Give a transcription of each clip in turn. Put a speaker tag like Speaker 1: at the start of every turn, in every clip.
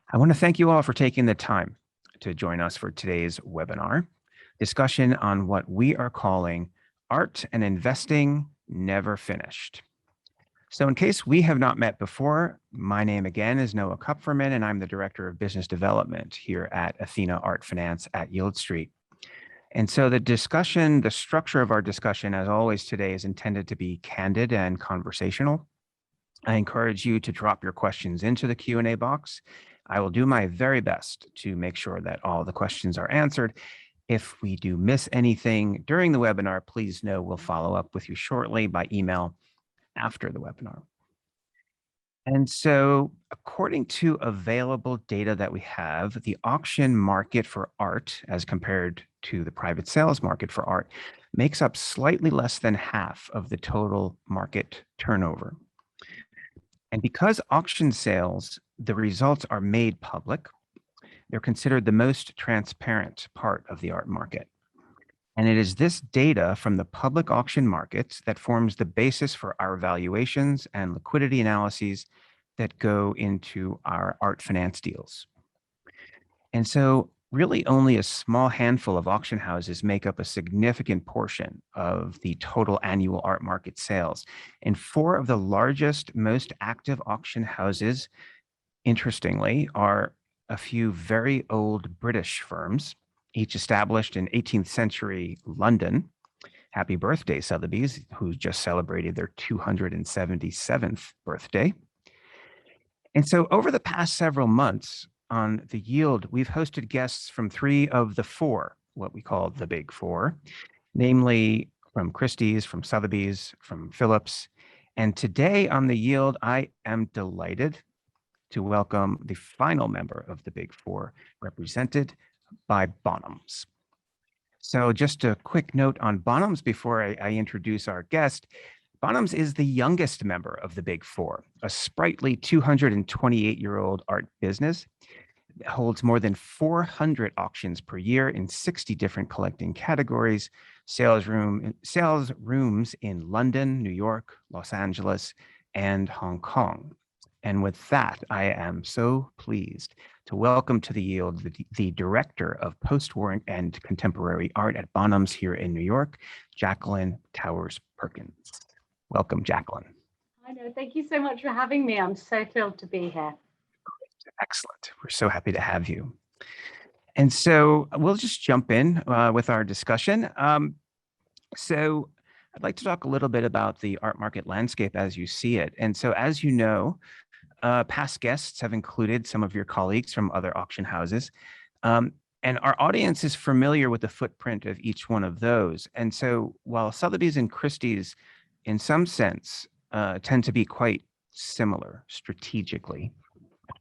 Speaker 1: I want to thank you all for taking the time to join us for today's webinar discussion on what we are calling Art and Investing Never Finished. So in case we have not met before, my name again is Noah Kupferman, and I'm the Director of Business Development here at Athena Art Finance at Yieldstreet. And so the structure of our discussion, as always today, is intended to be candid and conversational. I encourage you to drop your questions into the Q&A box. I will do my very best to make sure that all the questions are answered. If we do miss anything during the webinar, please know we'll follow up with you shortly by email after the webinar. And so according to available data that we have, the auction market for art, as compared to the private sales market for art, makes up slightly less than half of the total market turnover. And because auction sales, the results are made public, they're considered the most transparent part of the art market. And it is this data from the public auction markets that forms the basis for our valuations and liquidity analyses that go into our art finance deals. And so really only a small handful of auction houses make up a significant portion of the total annual art market sales. And 4 of the largest, most active auction houses, interestingly, are a few very old British firms, each established in 18th century London. Happy birthday, Sotheby's, who just celebrated their 277th birthday. And so over the past several months on the Yield, we've hosted guests from 3 of the 4, what we call the Big 4, namely from Christie's, from Sotheby's, from Phillips. And today on the Yield, I am delighted to welcome the final member of the Big 4, represented by Bonhams. So just a quick note on Bonhams before I introduce our guest. Bonhams is the youngest member of the Big 4, a sprightly 228-year-old art business that holds more than 400 auctions per year in 60 different collecting categories, sales rooms in London, New York, Los Angeles, and Hong Kong. And with that, I am so pleased to welcome to the Yield the Director of Post-War and Contemporary Art at Bonhams here in New York, Jacqueline Towers-Perkins. Welcome, Jacqueline.
Speaker 2: I know. Thank you so much for having me. I'm so thrilled to be here.
Speaker 1: Excellent. We're so happy to have you. And so we'll just jump in with our discussion. So I'd like to talk a little bit about the art market landscape as you see it. And so as you know, past guests have included some of your colleagues from other auction houses. And our audience is familiar with the footprint of each one of those. And so while Sotheby's and Christie's, in some sense, tend to be quite similar strategically,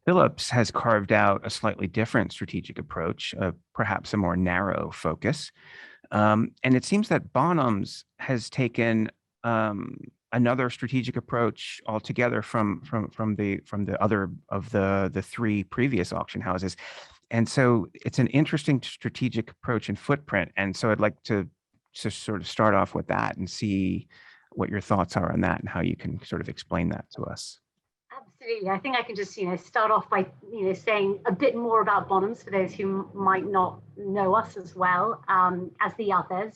Speaker 1: Phillips has carved out a slightly different strategic approach, perhaps a more narrow focus. And it seems that Bonhams has taken another strategic approach altogether from the other of the 3 previous auction houses. And so it's an interesting strategic approach and footprint. And so I'd like to sort of start off with that and see what your thoughts are on that and how you can sort of explain that to us.
Speaker 2: Absolutely. I think I can just, start off by, saying a bit more about Bonhams for those who might not know us as well as the others.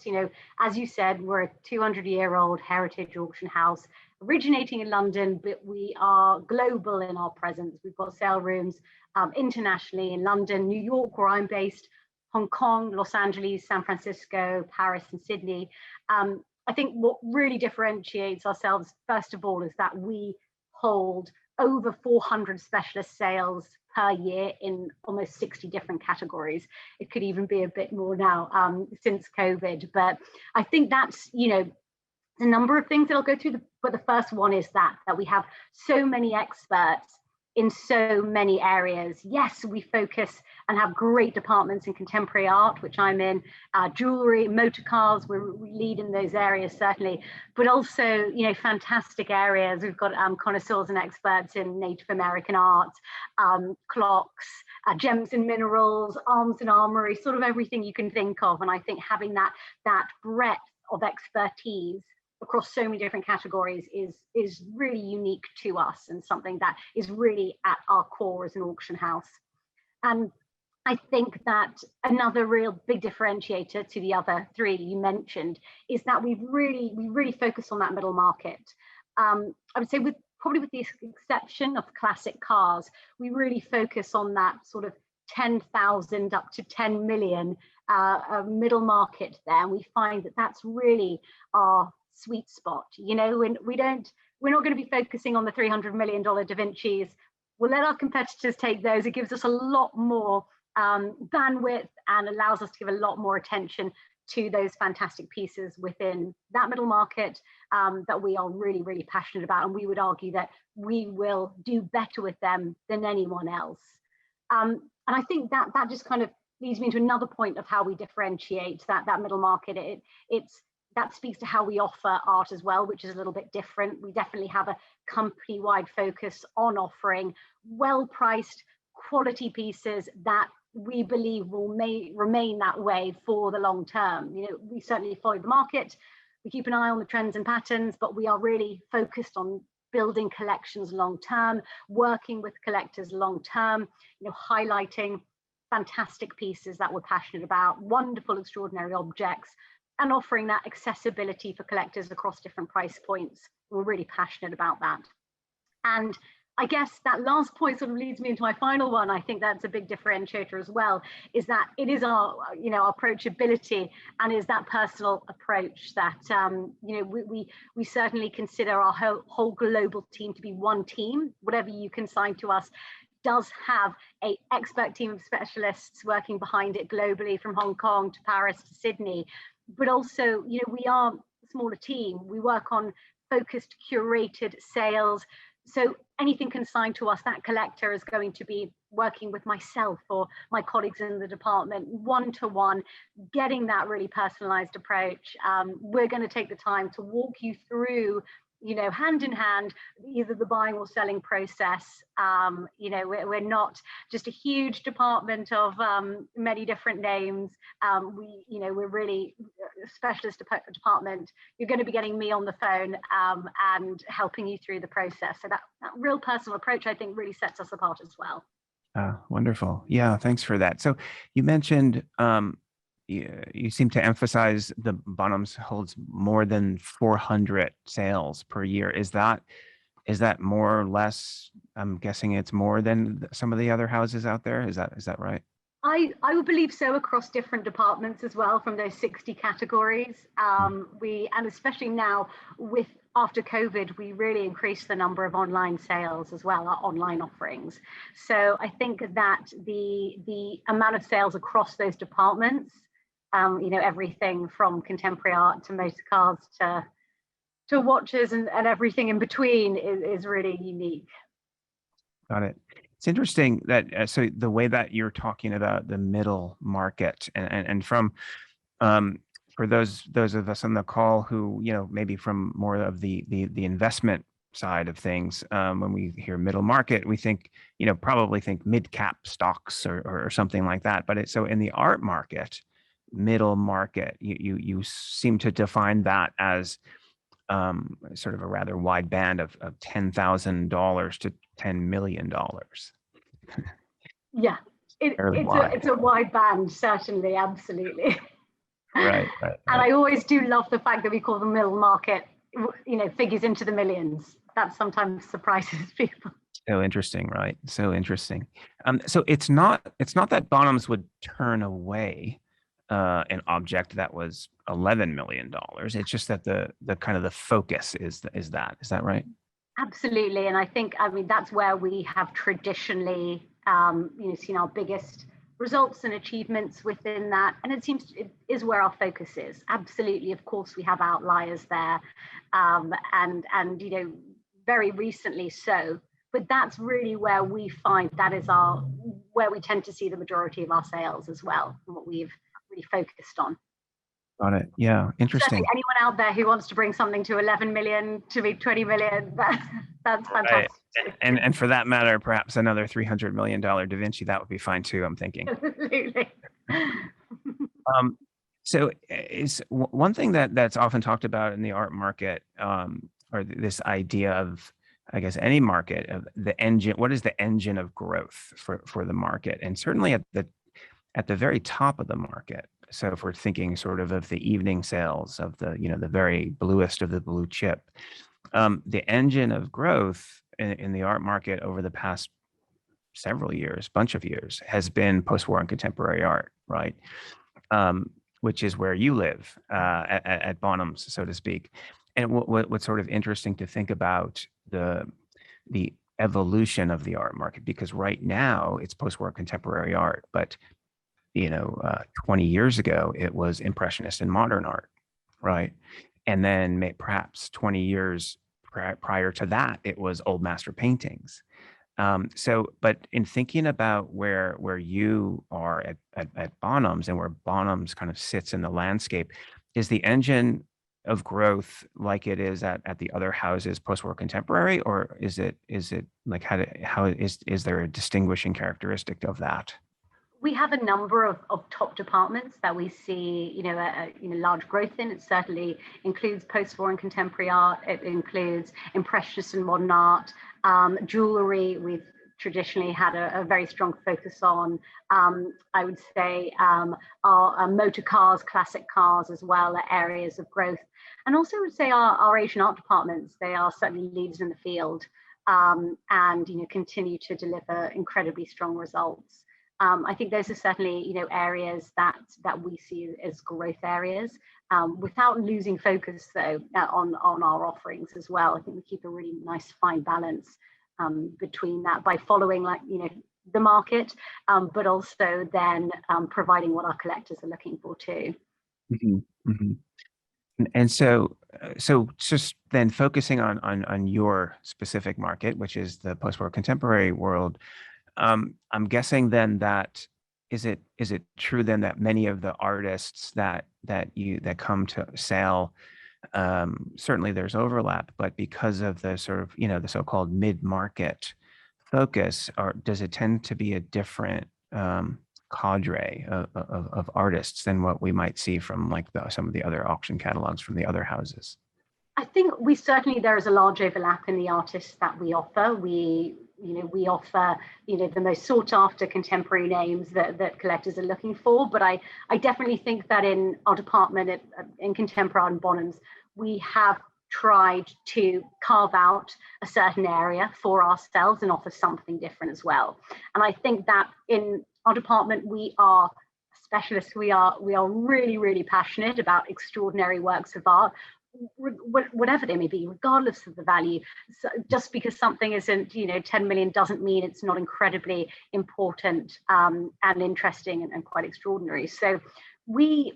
Speaker 2: As you said, we're a 200-year-old heritage auction house originating in London, but we are global in our presence. We've got sale rooms internationally in London, New York, where I'm based, Hong Kong, Los Angeles, San Francisco, Paris, and Sydney. I think what really differentiates ourselves, first of all, is that we hold over 400 specialist sales per year in almost 60 different categories. It could even be a bit more now since COVID. But I think that's, the number of things that I'll go through. But the first one is that we have so many experts in so many areas. Yes, we focus and have great departments in contemporary art, which I'm in, jewelry, motor cars, we lead in those areas certainly, but also, fantastic areas. We've got connoisseurs and experts in Native American art, clocks, gems and minerals, arms and armory, sort of everything you can think of. And I think having that breadth of expertise across so many different categories is really unique to us and something that is really at our core as an auction house. And I think that another real big differentiator to the other three you mentioned is that we really focus on that middle market. I would say probably with the exception of classic cars, we really focus on that sort of 10,000 up to 10 million middle market there. And we find that that's really our sweet spot. You know, and we're not going to be focusing on the $300 million Da Vinci's. We'll let our competitors take those. It gives us a lot more bandwidth and allows us to give a lot more attention to those fantastic pieces within that middle market that we are really passionate about. And we would argue that we will do better with them than anyone else. And I think that just kind of leads me to another point of how we differentiate that middle market. That speaks to how we offer art as well, which is a little bit different. We definitely have a company-wide focus on offering well-priced quality pieces that we believe will remain that way for the long term. You know, we certainly follow the market. We keep an eye on the trends and patterns, but we are really focused on building collections long term, working with collectors long term, you know, highlighting fantastic pieces that we're passionate about, wonderful, extraordinary objects, and offering that accessibility for collectors across different price points. We're really passionate about that. And I guess that last point sort of leads me into my final one. I think that's a big differentiator as well, is that it is our, you know, our approachability and is that personal approach that, you know, we certainly consider our whole global team to be one team. Whatever you consign to us does have an expert team of specialists working behind it globally, from Hong Kong to Paris to Sydney. But also, you know, we are a smaller team. We work on focused, curated sales. So anything consigned to us, that collector is going to be working with myself or my colleagues in the department, one-to-one, getting that really personalized approach. We're going to take the time to walk you through, you know, hand in hand, either the buying or selling process. You know, we're not just a huge department of many different names. You know, we're really a specialist department. You're going to be getting me on the phone and helping you through the process. So that real personal approach, I think, really sets us apart as well.
Speaker 1: Wonderful. Yeah, thanks for that. So you mentioned you seem to emphasize the Bonhams holds more than 400 sales per year. Is that more or less? I'm guessing it's more than some of the other houses out there. Is that right?
Speaker 2: I would believe so, across different departments as well, from those 60 categories. And especially now after COVID, we really increased the number of online sales as well, our online offerings. So I think that the amount of sales across those departments, you know, everything from contemporary art to motor cars to watches and everything in between is really unique.
Speaker 1: Got it. It's interesting that so the way that you're talking about the middle market and from for those of us on the call who, you know, maybe from more of the investment side of things, when we hear middle market, we think, you know, probably think mid-cap stocks or something like that. But so in the art market, middle market, you seem to define that as sort of a rather wide band of $10,000 to $10 million.
Speaker 2: Yeah, it's a wide band, certainly, absolutely.
Speaker 1: Right.
Speaker 2: And I always do love the fact that we call the middle market, you know, figures into the millions. That sometimes surprises people.
Speaker 1: So interesting, right? So interesting. So it's not that Bonhams would turn away an object that was $11 million. It's just that the kind of the focus is that right?
Speaker 2: Absolutely. And I think, I mean, that's where we have traditionally, you know, seen our biggest results and achievements within that. And it is where our focus is. Absolutely. Of course, we have outliers there. And, you know, very recently so, but that's really where we find that is where we tend to see the majority of our sales as well, and what we've really focused on.
Speaker 1: Got it. Yeah. Interesting.
Speaker 2: Certainly anyone out there who wants to bring something to 11 million to be 20 million, that's fantastic.
Speaker 1: Right. And for that matter, perhaps another $300 million Da Vinci, that would be fine too, I'm thinking.
Speaker 2: Absolutely.
Speaker 1: So is one thing that's often talked about in the art market, or this idea of I guess, any market, of the engine. What is the engine of growth for the market? And certainly at the very top of the market. So if we're thinking sort of the evening sales of the, the very bluest of the blue chip, the engine of growth in the art market over the past several years, bunch of years, has been post-war and contemporary art, right? Which is where you live, at Bonhams, so to speak. And what's sort of interesting to think about the evolution of the art market, because right now it's post-war contemporary art, but 20 years ago it was impressionist and modern art, right? And then perhaps 20 years prior to that, it was old master paintings. But in thinking about where you are at Bonhams, and where Bonhams kind of sits in the landscape, is the engine of growth like it is at the other houses post-war contemporary, or is it like, how is there a distinguishing characteristic of that?
Speaker 2: We have a number of top departments that we see, large growth in. It certainly includes post-war and contemporary art. It includes impressionist and modern art, jewelry. We've traditionally had a very strong focus on, I would say, our motor cars, classic cars as well, are areas of growth. And also I would say our Asian art departments, they are certainly leaders in the field, and continue to deliver incredibly strong results. I think those are certainly, areas that we see as growth areas, without losing focus though on our offerings as well. I think we keep a really nice fine balance between that by following the market, but also then providing what our collectors are looking for too.
Speaker 1: Mm-hmm, mm-hmm. And so just then focusing on your specific market, which is the post-war contemporary world. I'm guessing then that is it true then that many of the artists that come to sale, certainly there's overlap, but because of the sort of the so-called mid-market focus, or does it tend to be a different cadre of artists than what we might see from some of the other auction catalogs from the other houses?
Speaker 2: I think there is a large overlap in the artists that we offer. We offer, the most sought after contemporary names that collectors are looking for. But I definitely think that in our department, in contemporary art and Bonhams, we have tried to carve out a certain area for ourselves and offer something different as well. And I think that in our department, we are specialists. We are really, really passionate about extraordinary works of art, whatever they may be, regardless of the value. So just because something isn't 10 million doesn't mean it's not incredibly important and interesting and quite extraordinary. So we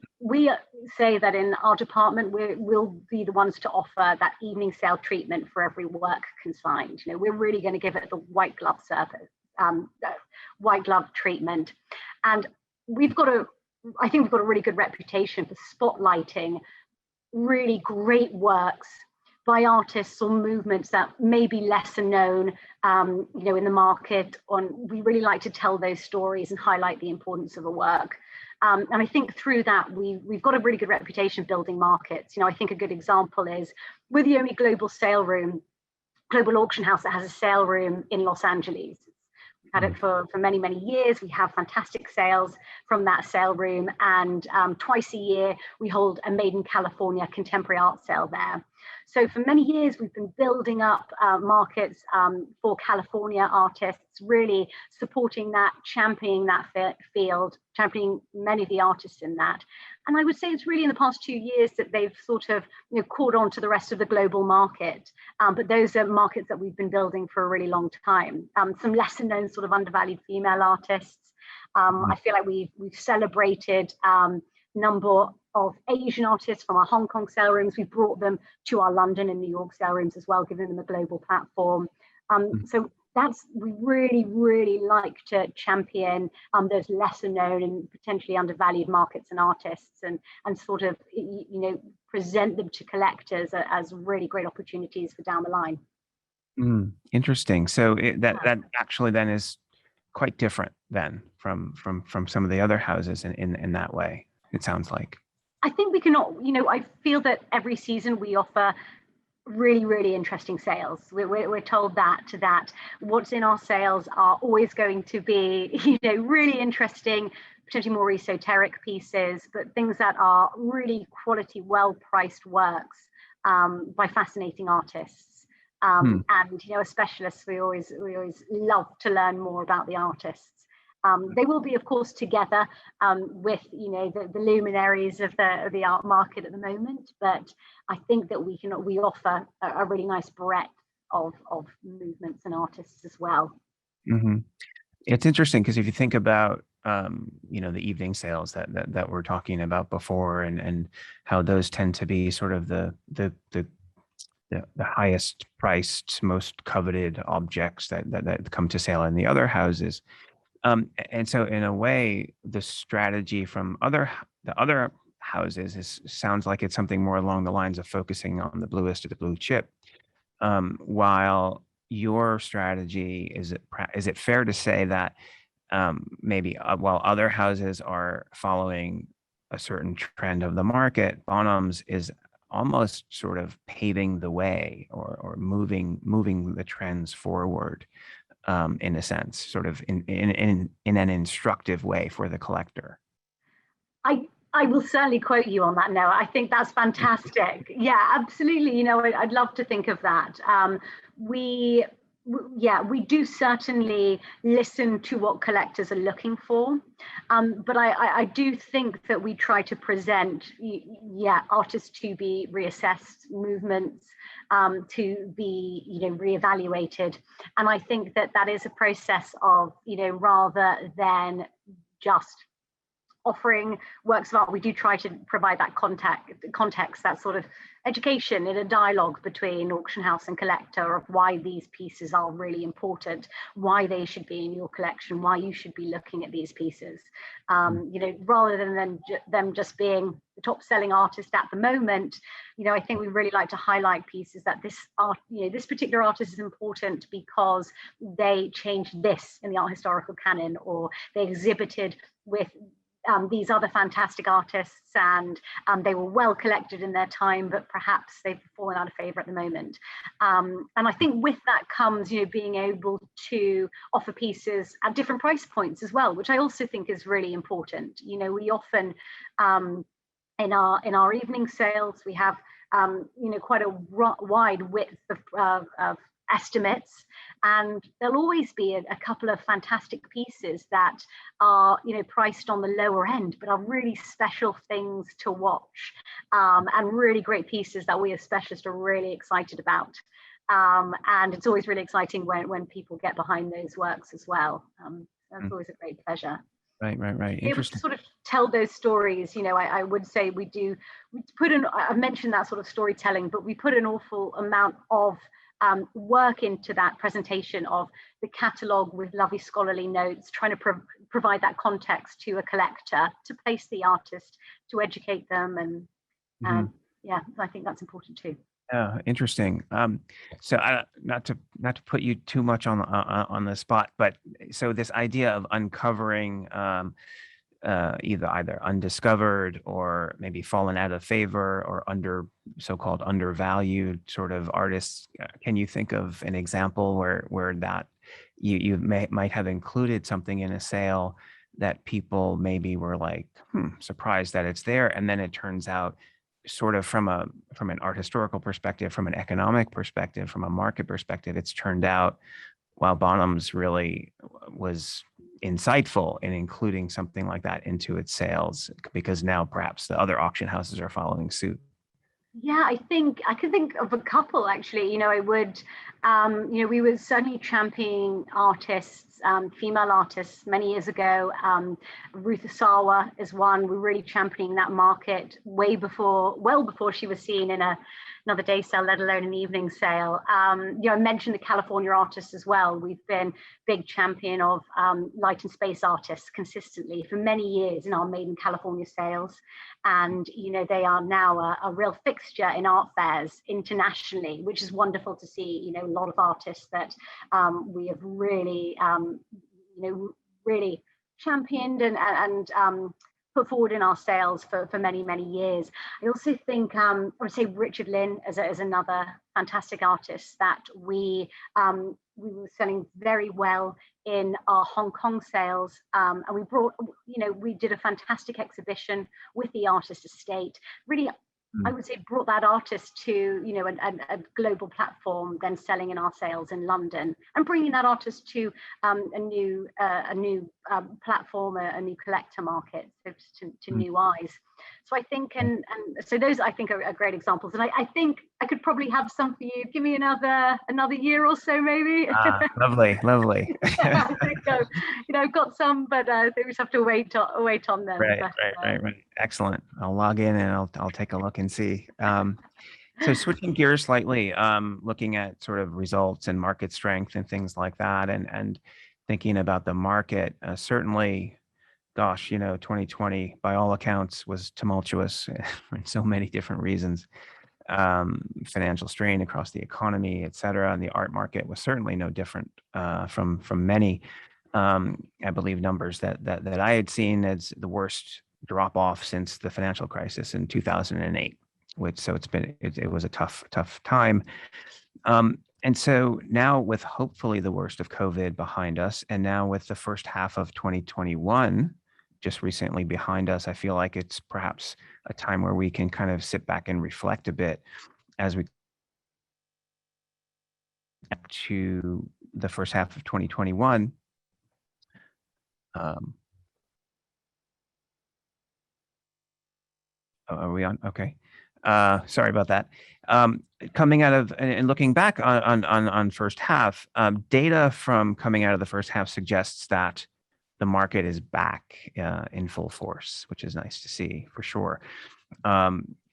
Speaker 2: say that in our department we'll be the ones to offer that evening sale treatment for every work consigned. We're really going to give it the white glove service, white glove treatment. And I think we've got a really good reputation for spotlighting really great works by artists or movements that may be lesser known, in the market. We really like to tell those stories and highlight the importance of a work. And I think through that, we've got a really good reputation building markets. I think a good example is we're the only global auction house that has a sale room in Los Angeles. Had it for many, many years. We have fantastic sales from that sale room, and twice a year we hold a Made in California contemporary art sale there. So for many years we've been building up markets for California artists, really supporting that, championing that field, championing many of the artists in that. And I would say it's really in the past 2 years that they've sort of caught on to the rest of the global market. But those are markets that we've been building for a really long time. Some lesser known sort of undervalued female artists. I feel like we've celebrated number of Asian artists from our Hong Kong sale rooms. We brought them to our London and New York sale rooms as well, giving them a global platform. So we really, really like to champion those lesser known and potentially undervalued markets and artists, and sort of present them to collectors as really great opportunities for down the line.
Speaker 1: Interesting. So that actually then is quite different then from some of the other houses in that way, it sounds like.
Speaker 2: I think we cannot, I feel that every season we offer really, really interesting sales. We're told that what's in our sales are always going to be, really interesting, potentially more esoteric pieces, but things that are really quality, well-priced works by fascinating artists. And as specialists, we always love to learn more about the artists. They will be, of course, together with the luminaries of the art market at the moment. But I think that we offer a really nice breadth of movements and artists as well.
Speaker 1: Mm-hmm. It's interesting because if you think about the evening sales that we're talking about before, and how those tend to be sort of the highest priced, most coveted objects that come to sale in the other houses. And so in a way, the strategy from the other houses sounds like it's something more along the lines of focusing on the bluest of the blue chip. While your strategy, is it fair to say that maybe while other houses are following a certain trend of the market, Bonhams is almost sort of paving the way, or moving the trends forward, in a sense, sort of in an instructive way for the collector?
Speaker 2: I will certainly quote you on that, Noah. I think that's fantastic. Yeah, absolutely. I'd love to think of that. We do certainly listen to what collectors are looking for. But I do think that we try to present, artists to be reassessed, movements to be, reevaluated. And I think that is a process of, rather than just offering works of art, we do try to provide that context, that sort of education in a dialogue between auction house and collector of why these pieces are really important, why they should be in your collection, why you should be looking at these pieces. Rather than them just being the top selling artist at the moment, I think we really like to highlight pieces that this particular artist is important because they changed this in the art historical canon, or they exhibited with these other fantastic artists, and they were well collected in their time, but perhaps they've fallen out of favor at the moment. And I think with that comes, being able to offer pieces at different price points as well, which I also think is really important. We often, in our evening sales, we have, quite a wide width of estimates, and there'll always be a couple of fantastic pieces that are priced on the lower end, but are really special things to watch, and really great pieces that we as specialists are really excited about. And it's always really exciting when people get behind those works as well. That's always a great pleasure.
Speaker 1: Right.
Speaker 2: Able to sort of tell those stories. I would say we put in, I mentioned that sort of storytelling, but we put an awful amount of work into that presentation of the catalogue with lovely scholarly notes, trying to provide that context to a collector, to place the artist, to educate them, and I think that's important too.
Speaker 1: Yeah, interesting. So not to put you too much on the spot, but so this idea of uncovering either undiscovered, or maybe fallen out of favor, or so-called undervalued sort of artists. Can you think of an example where that you might have included something in a sale that people maybe were like, surprised that it's there, and then it turns out, sort of from an art historical perspective, from an economic perspective, from a market perspective, it's turned out, while Bonhams really was insightful in including something like that into its sales, because now perhaps the other auction houses are following suit?
Speaker 2: Yeah, I think I can think of a couple actually. I would, we were certainly championing artists, female artists many years ago. Ruth Asawa is one. We're really championing that market well before she was seen in another day sale, let alone an evening sale. I mentioned the California artists as well. We've been big champion of light and space artists consistently for many years in our Made in California sales. And, they are now a real fixture in art fairs internationally, which is wonderful to see, a lot of artists that we have really, really championed and put forward in our sales for many, many years. I also think I would say Richard Lin as another fantastic artist that we were selling very well in our Hong Kong sales, and we brought, we did a fantastic exhibition with the artist estate, really. I would say brought that artist to a global platform, then selling in our sales in London, and bringing that artist to a new platform, a new collector market, so to new eyes. So I think, and so those I think are great examples. And I think I could probably have some for you. Give me another year or so, maybe.
Speaker 1: Lovely.
Speaker 2: I think, I've got some, but we just have to wait on them.
Speaker 1: Right. Excellent. I'll log in and I'll take a look and see. So switching gears slightly, looking at sort of results and market strength and things like that, and thinking about the market, certainly, gosh, 2020 by all accounts was tumultuous for so many different reasons. Financial strain across the economy, et cetera, and the art market was certainly no different from many. I believe numbers that I had seen as the worst drop off since the financial crisis in 2008. It was a tough time. And so now, with hopefully the worst of COVID behind us, and now with the first half of 2021 just recently behind us, I feel like it's perhaps a time where we can kind of sit back and reflect a bit as we to the first half of 2021. Are we on? Okay. Sorry about that. Coming out of and looking back on first half, data from coming out of the first half suggests that the market is back in full force, which is nice to see for sure.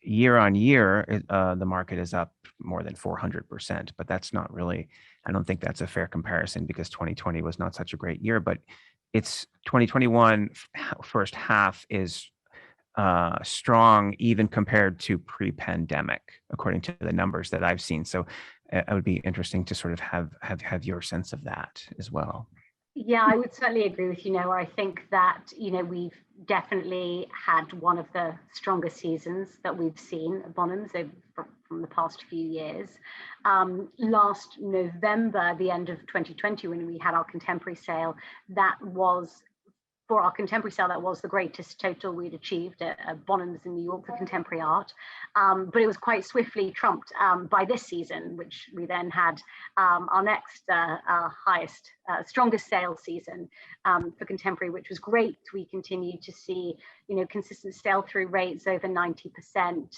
Speaker 1: Year on year, the market is up more than 400%, but that's not really, I don't think that's a fair comparison because 2020 was not such a great year, but it's 2021 first half is strong even compared to pre-pandemic, according to the numbers that I've seen. So it would be interesting to sort of have your sense of that as well.
Speaker 2: Yeah, I would certainly agree with you, Noah. I think that, we've definitely had one of the strongest seasons that we've seen at Bonhams from the past few years. Last November, the end of 2020, when we had our contemporary sale, for our contemporary sale, that was the greatest total we'd achieved at Bonhams in New York for contemporary art. But it was quite swiftly trumped by this season, which we then had our next highest, strongest sales season for contemporary, which was great. We continued to see, consistent sell-through rates over 90%.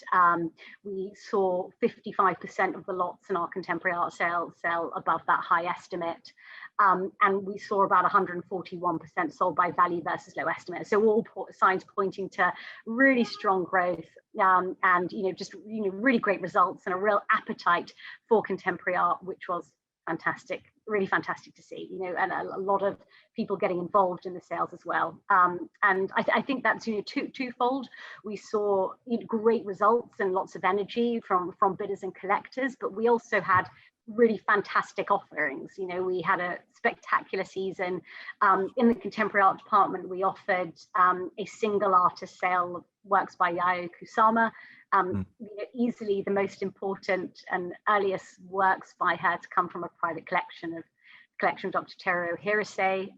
Speaker 2: We saw 55% of the lots in our contemporary art sale sell above that high estimate. And we saw about 141% sold by value versus low estimate. So all signs pointing to really strong growth and just really great results and a real appetite for contemporary art, which was fantastic, really fantastic to see. And a lot of people getting involved in the sales as well. And I think that's twofold. We saw great results and lots of energy from bidders and collectors, but we also had really fantastic offerings. We had a spectacular season. In the contemporary art department, we offered a single artist sale of works by Yayoi Kusama, easily the most important and earliest works by her to come from a private collection of Dr. Teruo Hirose.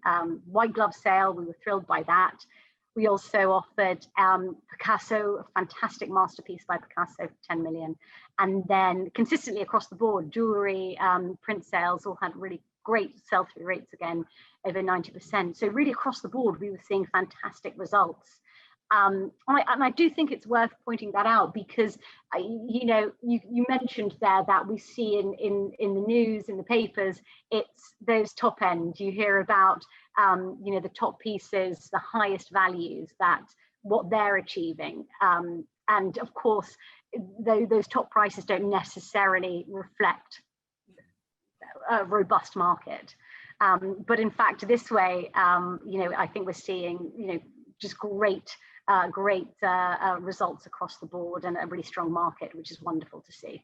Speaker 2: White glove sale, we were thrilled by that. We also offered Picasso, a fantastic masterpiece by Picasso for 10 million. And then consistently across the board, jewelry, print sales all had really great sell-through rates again, over 90%. So really across the board, we were seeing fantastic results. And I do think it's worth pointing that out because, you mentioned there that we see in the news, in the papers, it's those top end. You hear about, the top pieces, the highest values, that what they're achieving. And of course, those top prices don't necessarily reflect a robust market. But in fact, this way, I think we're seeing, just great results across the board and a really strong market, which is wonderful to see.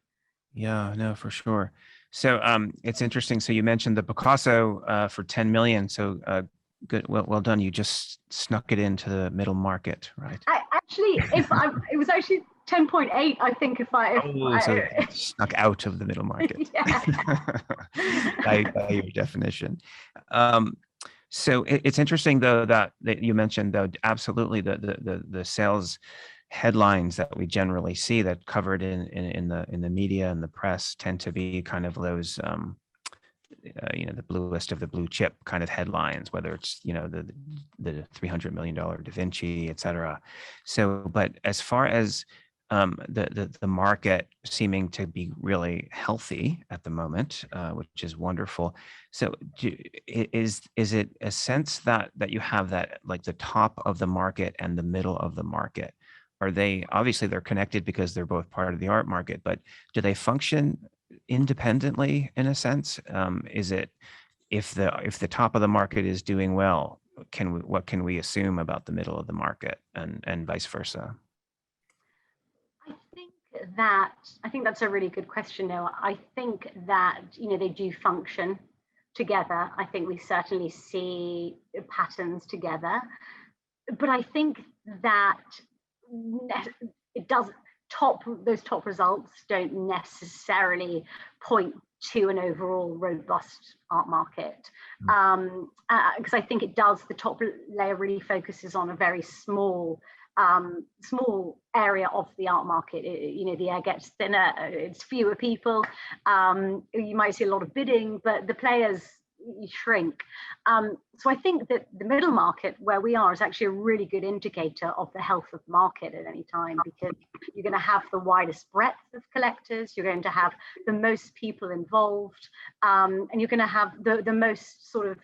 Speaker 1: Yeah, no, for sure. So it's interesting. So you mentioned the Picasso for 10 million. So Good. Well done. You just snuck it into the middle market, right?
Speaker 2: It was actually 10.8, I think,
Speaker 1: So it snuck out of the middle market
Speaker 2: yeah.
Speaker 1: by your definition. So it's interesting though that you mentioned though absolutely the sales headlines that we generally see that covered in the media and the press tend to be kind of those the bluest of the blue chip kind of headlines, whether it's the $300 million Da Vinci, et cetera. So, but as far as the market seeming to be really healthy at the moment, which is wonderful. So, is it a sense that you have that like the top of the market and the middle of the market? Are they obviously they're connected because they're both part of the art market, but do they function independently in a sense? Is it if the top of the market is doing well, what can we assume about the middle of the market and vice versa?
Speaker 2: I think that's a really good question, Noah. I think that they do function together. I think we certainly see patterns together, but I think that it does those top results don't necessarily point to an overall robust art market, because I think the top layer really focuses on a very small area of the art market. The air gets thinner, it's fewer people, you might see a lot of bidding, but the players shrink. So I think that the middle market where we are is actually a really good indicator of the health of the market at any time, because you're going to have the widest breadth of collectors, you're going to have the most people involved, and you're going to have the most sort of,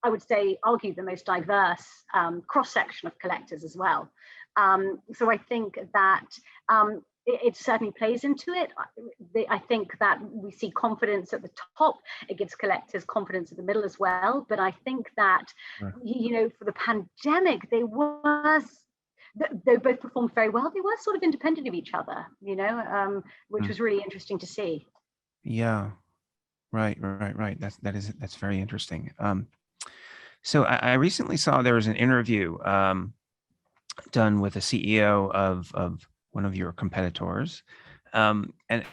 Speaker 2: I would say, argue the most diverse cross-section of collectors as well. So I think that it certainly plays into it. I think that we see confidence at the top. It gives collectors confidence at the middle as well. But I think that, for the pandemic, they both performed very well. They were sort of independent of each other, which was really interesting to see.
Speaker 1: Yeah, right. That's very interesting. So I recently saw there was an interview done with a CEO of one of your competitors, and the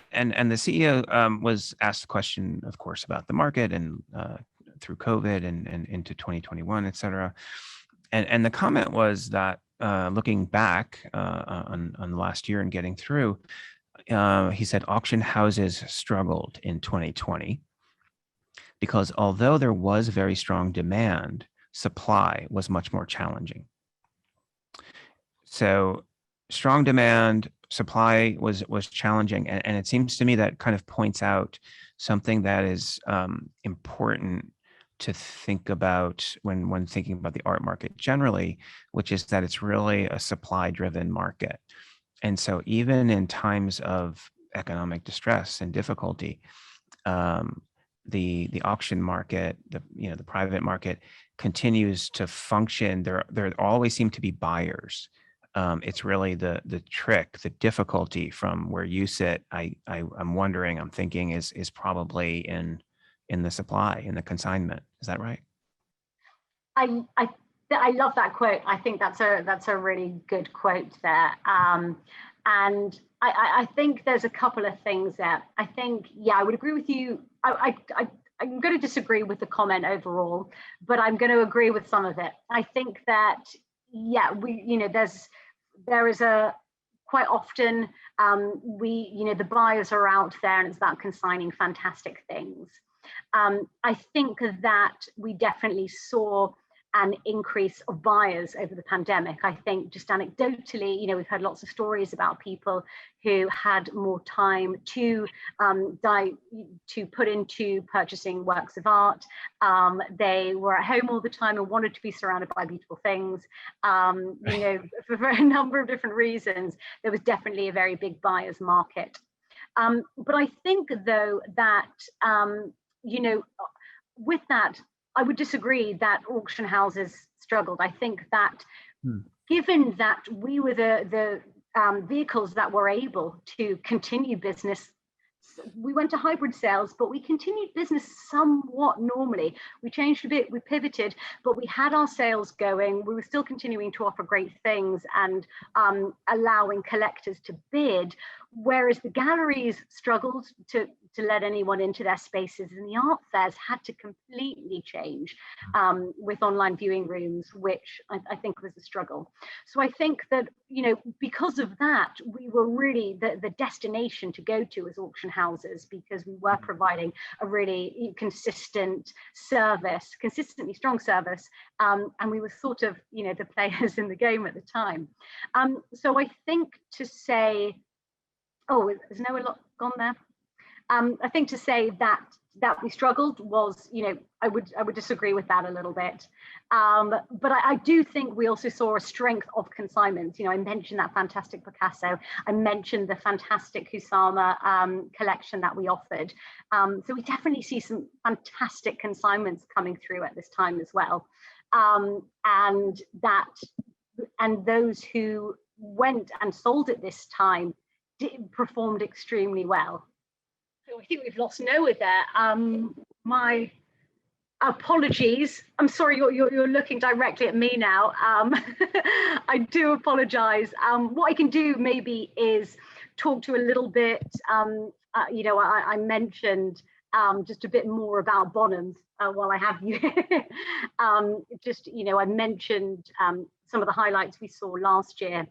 Speaker 1: CEO was asked a question, of course, about the market and through COVID and into 2021, et cetera. And the comment was that looking back on last year and getting through, he said auction houses struggled in 2020 because although there was very strong demand, supply was much more challenging. So strong demand, supply was challenging. And it seems to me that kind of points out something that is important to think about when thinking about the art market generally, which is that it's really a supply-driven market. And so even in times of economic distress and difficulty, the auction market, the private market continues to function. There always seem to be buyers. It's really the trick, the difficulty from where you sit. I'm wondering, I'm thinking is probably in the supply, in the consignment. Is that right?
Speaker 2: I love that quote. I think that's a really good quote there. And I think there's a couple of things there. I think, I would agree with you. I'm going to disagree with the comment overall, but I'm going to agree with some of it. I think that, there is quite often the buyers are out there and it's about consigning fantastic things. I think that we definitely saw an increase of buyers over the pandemic. I think just anecdotally, we've heard lots of stories about people who had more time to put into purchasing works of art. They were at home all the time and wanted to be surrounded by beautiful things. For a number of different reasons, there was definitely a very big buyer's market. But I think though that, with that, I would disagree that auction houses struggled. I think that given that we were the vehicles that were able to continue business we went to hybrid sales, but we continued business somewhat normally. We changed a bit, we pivoted, but we had our sales going. We were still continuing to offer great things and allowing collectors to bid, whereas the galleries struggled to let anyone into their spaces, and the art fairs had to completely change with online viewing rooms, which I think was a struggle. So I think that, you know, because of that, we were really the destination to go to as auction houses, because we were providing a really consistent service, consistently strong service, and we were sort of, you know, the players in the game at the time. So I think to say, oh, is Noah gone there? I think to say that we struggled was, you know, I would disagree with that a little bit. But I do think we also saw a strength of consignments. You know, I mentioned that fantastic Picasso. I mentioned the fantastic Kusama collection that we offered. So we definitely see some fantastic consignments coming through at this time as well. And those who went and sold at this time performed extremely well. I think we've lost Noah there. My apologies. I'm sorry, you're looking directly at me now. I do apologize. What I can do maybe is talk to a little bit, you know, I mentioned just a bit more about Bonhams while I have you. Just, you know, I mentioned some of the highlights we saw last year.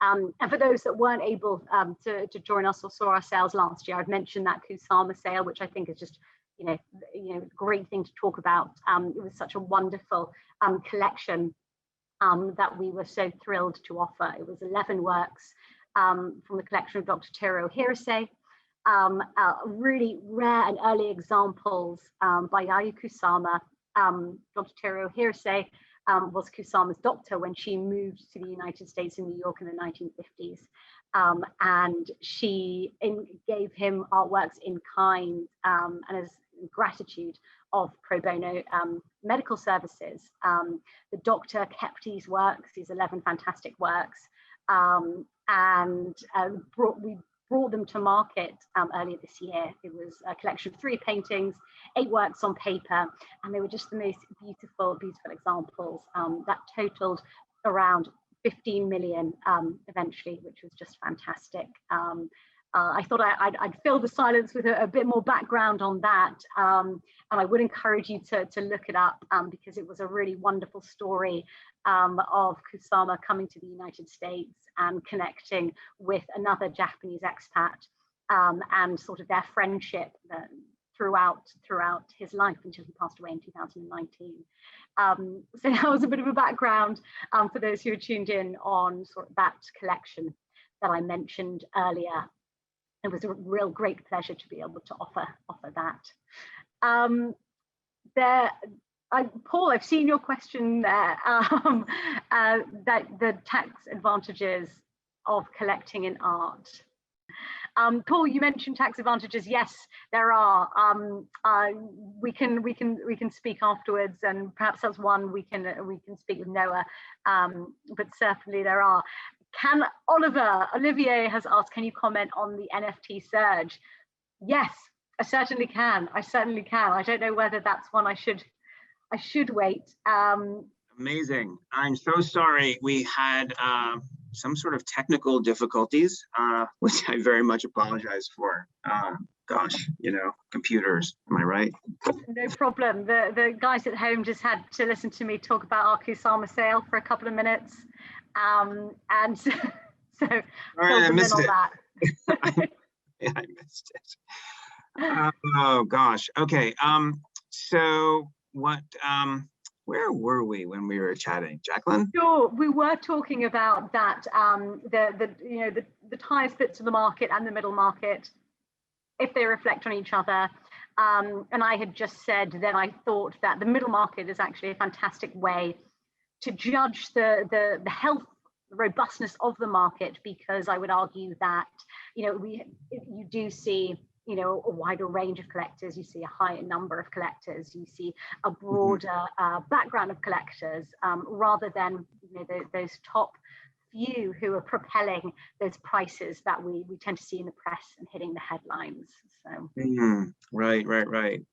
Speaker 2: And for those that weren't able to join us or saw our sales last year, I've mentioned that Kusama sale, which I think is just, you know, great thing to talk about. It was such a wonderful collection that we were so thrilled to offer. It was 11 works from the collection of Dr. Teruo Hirose, really rare and early examples by Yayoi Kusama. Dr. Teruo Hirose was Kusama's doctor when she moved to the United States in New York in the 1950s. And she gave him artworks in kind and as gratitude of pro bono medical services. The doctor kept these works, these 11 fantastic works, and we brought them to market earlier this year. It was a collection of 3 paintings, 8 works on paper, and they were just the most beautiful, beautiful examples that totaled around 15 million eventually, which was just fantastic. I thought I'd fill the silence with a bit more background on that, and I would encourage you to look it up because it was a really wonderful story of Kusama coming to the United States and connecting with another Japanese expat, and sort of their friendship throughout his life until he passed away in 2019. So that was a bit of a background for those who are tuned in on sort of that collection that I mentioned earlier. It was a real great pleasure to be able to offer that. Paul, I've seen your question there, that the tax advantages of collecting in art. Paul, you mentioned tax advantages. Yes, there are. We can speak afterwards, and perhaps that's one we can speak with Noah. But certainly there are. Olivier has asked, can you comment on the NFT surge? Yes, I certainly can. I don't know whether that's one I should wait.
Speaker 3: Amazing. I'm so sorry. We had some sort of technical difficulties, which I very much apologize for. Gosh, you know, computers, am I right?
Speaker 2: No problem. The guys at home just had to listen to me talk about our Kusama sale for a couple of minutes. And so
Speaker 3: right, I missed it.
Speaker 2: Yeah,
Speaker 3: I missed it. Oh gosh. Okay. So what? Where were we when we were chatting, Jacqueline?
Speaker 2: Sure. We were talking about that. The highest bits of the market and the middle market, if they reflect on each other. And I had just said that I thought that the middle market is actually a fantastic way to judge the health, the robustness of the market, because I would argue that, you know, you do see, you know, a wider range of collectors, you see a higher number of collectors, you see a broader background of collectors, rather than, you know, those top few who are propelling those prices that we tend to see in the press and hitting the headlines. So
Speaker 3: right.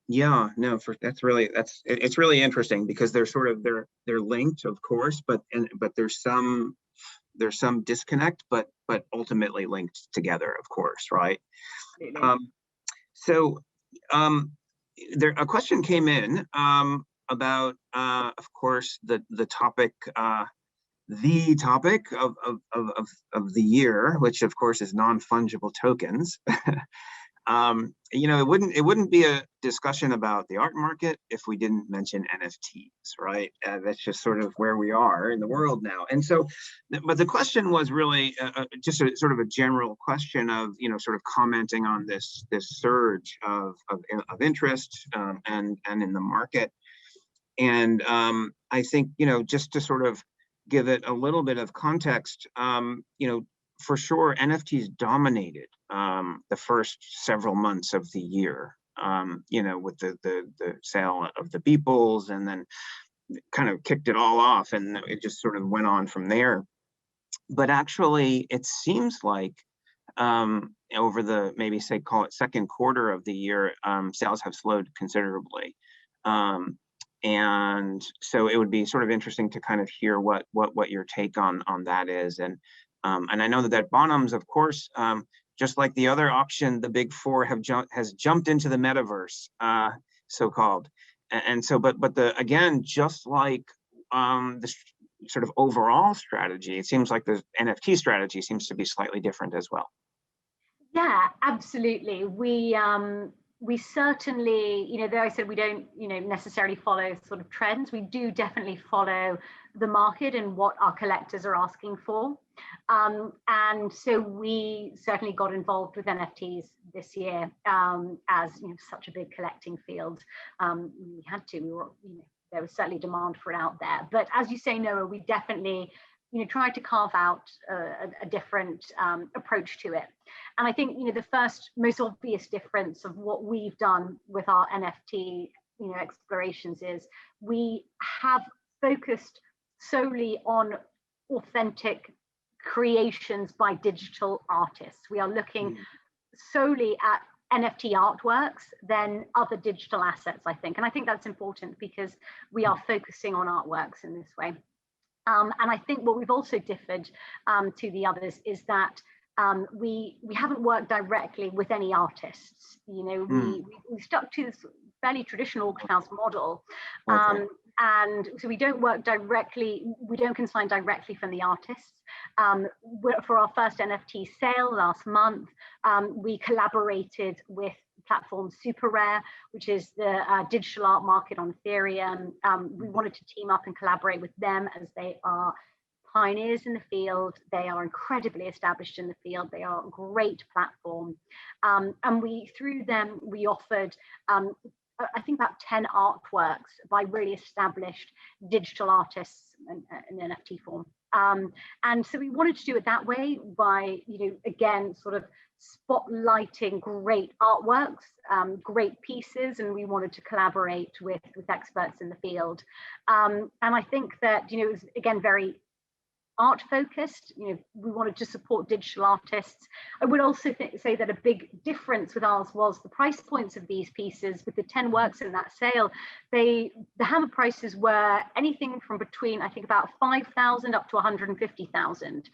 Speaker 3: Yeah, no, it's really interesting because they're linked, of course, but there's some disconnect, but ultimately linked together, of course, right?
Speaker 2: absolutely.
Speaker 3: So there a question came in about of course the topic of the year, which of course is non-fungible tokens. It wouldn't be a discussion about the art market if we didn't mention NFTs, right? That's just sort of where we are in the world now. And so, but the question was really just a sort of a general question of, sort of commenting on this surge of interest and in the market. And I think, just to sort of give it a little bit of context, for sure, NFTs dominated the first several months of the year, with the sale of the Beeples, and then kind of kicked it all off, and it just sort of went on from there. But actually, it seems like over the call it second quarter of the year, sales have slowed considerably. And so it would be sort of interesting to kind of hear what your take on that is. And I know that Bonhams, of course, just like the other auction, the big four has jumped into the metaverse, so-called. And so, but again, just like the sort of overall strategy, it seems like the NFT strategy seems to be slightly different as well.
Speaker 2: Yeah, absolutely. We certainly, though I said we don't, necessarily follow sort of trends, we do definitely follow the market and what our collectors are asking for. And so we certainly got involved with NFTs this year as such a big collecting field. We had to. We were, there was certainly demand for it out there. But as you say, Noah, we definitely tried to carve out a different approach to it. And I think the first most obvious difference of what we've done with our NFT explorations is we have focused solely on authentic creations by digital artists. We are looking solely at NFT artworks than other digital assets, I think. And I think that's important because we are focusing on artworks in this way. And I think what we've also differed to the others is that we haven't worked directly with any artists. We stuck to this fairly traditional auction house model. Okay. And so we don't work directly, we don't consign directly from the artists. For our first NFT sale last month, we collaborated with platform Super Rare, which is the digital art market on Ethereum. We wanted to team up and collaborate with them as they are pioneers in the field. They are incredibly established in the field. They are a great platform. And through them, we offered I think about 10 artworks by really established digital artists in NFT form. And so we wanted to do it that way by, again, sort of spotlighting great artworks, great pieces, and we wanted to collaborate with experts in the field. And I think that, it was, again, very art focused. We wanted to support digital artists. I would also say that a big difference with ours was the price points of these pieces. With the 10 works in that sale, the hammer prices were anything from between, I think, about 5,000 up to 150,000.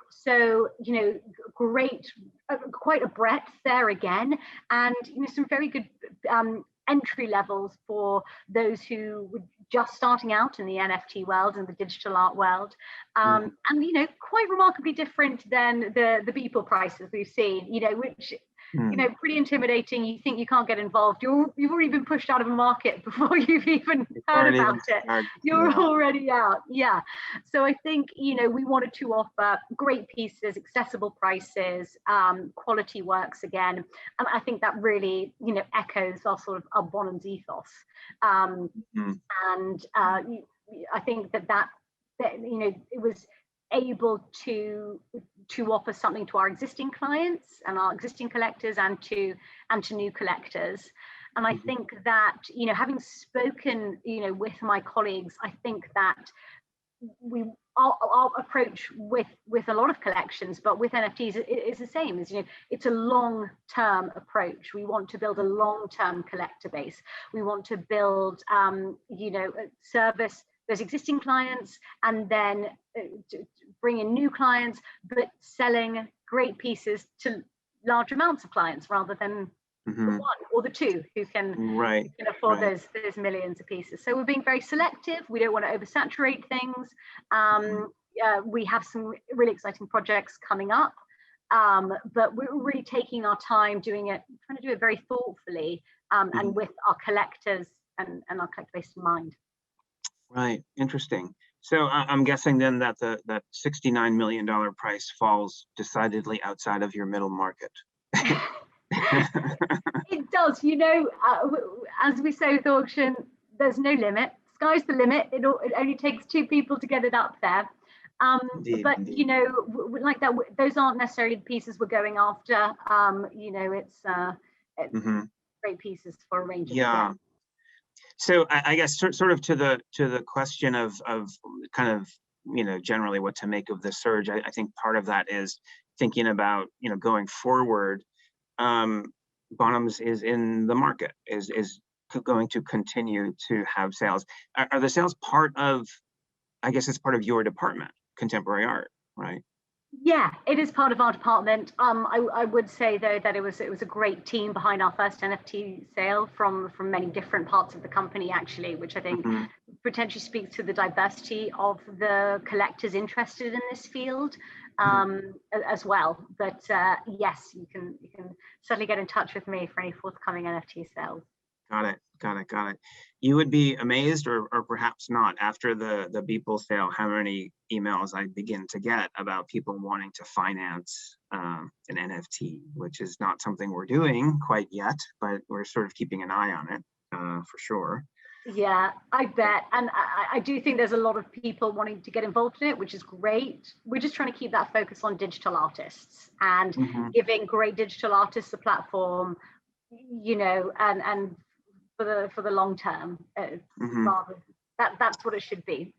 Speaker 2: So great, quite a breadth there again, and some very good entry levels for those who were just starting out in the NFT world and the digital art world, and quite remarkably different than the Beeple prices we've seen, which pretty intimidating. You think you can't get involved, you've already been pushed out of a market before you've even heard about it. You're already out. Yeah. So I think we wanted to offer great pieces, accessible prices, quality works again, and I think that really echoes our sort of our Bonhams ethos. And I think that it was able to offer something to our existing clients and our existing collectors and to new collectors. And I think that having spoken with my colleagues, I think that our approach with a lot of collections, but with NFTs, it is the same. Is, it's a long-term approach. We want to build a long-term collector base. We want to build, service those existing clients, and then bring in new clients, but selling great pieces to large amounts of clients rather than the one or the two who can afford those millions of pieces. So we're being very selective. We don't want to oversaturate things. We have some really exciting projects coming up, but we're really taking our time trying to do it very thoughtfully, and with our collectors and our collector base in mind.
Speaker 3: Right, interesting. So I'm guessing then that that $69 million price falls decidedly outside of your middle market.
Speaker 2: It does, as we say with auction, there's no limit. Sky's the limit. It only takes two people to get it up there. Indeed. Like that, those aren't necessarily the pieces we're going after. It's great pieces for a range of events.
Speaker 3: So I guess sort of to the question of kind of generally what to make of the surge. I think part of that is thinking about going forward. Bonhams is in the market, is going to continue to have sales. Are the sales part of? I guess it's part of your department, contemporary art, right?
Speaker 2: Yeah, it is part of our department. I would say though that it was a great team behind our first NFT sale from many different parts of the company, actually, which I think potentially speaks to the diversity of the collectors interested in this field, as well. But yes, you can certainly get in touch with me for any forthcoming NFT sales.
Speaker 3: Got it. You would be amazed, or perhaps not, after the Beeple sale, how many emails I begin to get about people wanting to finance an NFT, which is not something we're doing quite yet, but we're sort of keeping an eye on it for sure.
Speaker 2: Yeah, I bet. And I do think there's a lot of people wanting to get involved in it, which is great. We're just trying to keep that focus on digital artists and giving great digital artists a platform, and for the long term, rather that's what it should be.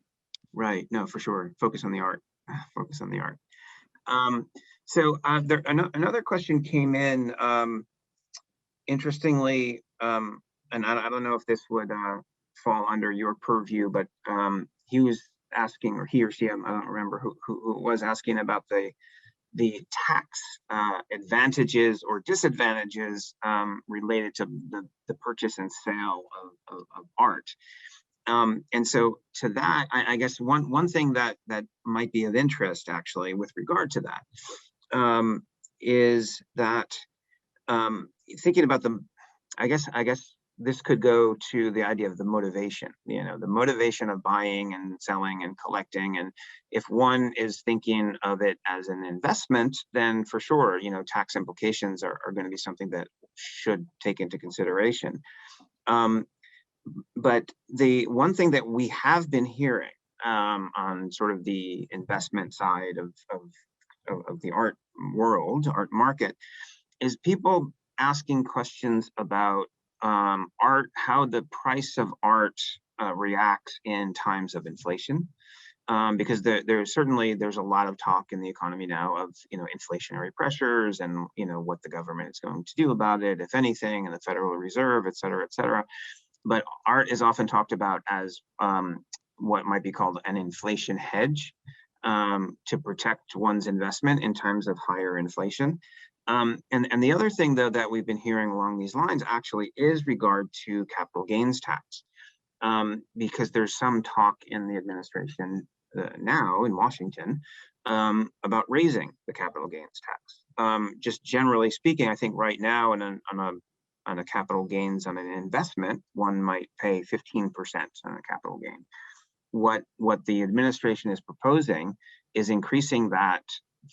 Speaker 2: Right.
Speaker 3: No, for sure. Focus on the art. So another question came in. Interestingly, and I don't know if this would fall under your purview, but he was asking, or he or she, I don't remember who was asking about the tax advantages or disadvantages related to the purchase and sale of art. And so to that, I guess one thing that might be of interest actually with regard to that is that thinking about I guess this could go to the idea of the motivation, the motivation of buying and selling and collecting. And if one is thinking of it as an investment, then for sure, tax implications are going to be something that should take into consideration. But the one thing that we have been hearing on sort of the investment side of the art world, art market, is people asking questions about art, how the price of art reacts in times of inflation, because there's a lot of talk in the economy now of inflationary pressures and what the government is going to do about it, if anything, and the Federal Reserve, et cetera, et cetera. But art is often talked about as what might be called an inflation hedge, to protect one's investment in times of higher inflation. And the other thing, though, that we've been hearing along these lines actually is regard to capital gains tax, because there's some talk in the administration now in Washington about raising the capital gains tax. Just generally speaking, I think right now on a capital gains on an investment, one might pay 15% on a capital gain. What the administration is proposing is increasing that.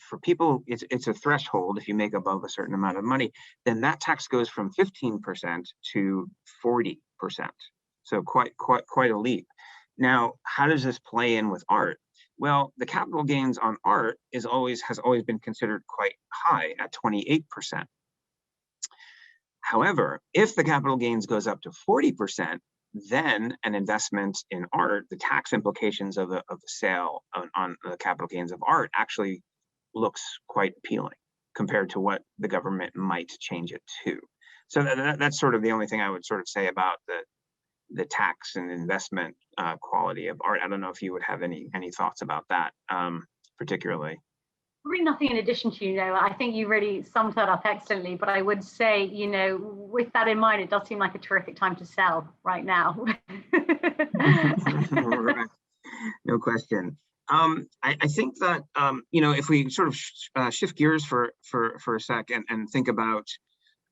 Speaker 3: For people, it's a threshold. If you make above a certain amount of money, then that tax goes from 15% to 40%. So quite a leap. Now, how does this play in with art? Well, the capital gains on art has always been considered quite high at 28%. However, if the capital gains goes up to 40%, then an investment in art, the tax implications of the sale on the capital gains of art actually looks quite appealing compared to what the government might change it to. So that's sort of the only thing I would sort of say about the tax and investment quality of art. I don't know if you would have any thoughts about that particularly.
Speaker 2: Really nothing in addition to, I think you really summed that up excellently, but I would say, with that in mind, it does seem like a terrific time to sell right now.
Speaker 3: Right. No question. I think that, if we sort of shift gears for a sec and think about